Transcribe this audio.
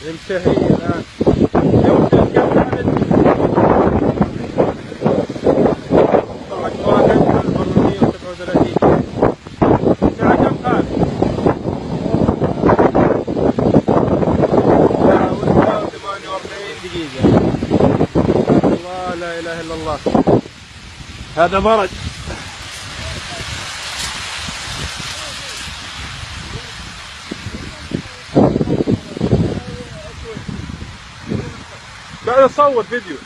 ينتهي الآن. يوصل كم عدد؟ طبعا واحد 437. الساعة كم الآن؟ الساعة 48 دقيقة. الله لا إله إلا الله. هذا برد. قاعد أصور فيديو.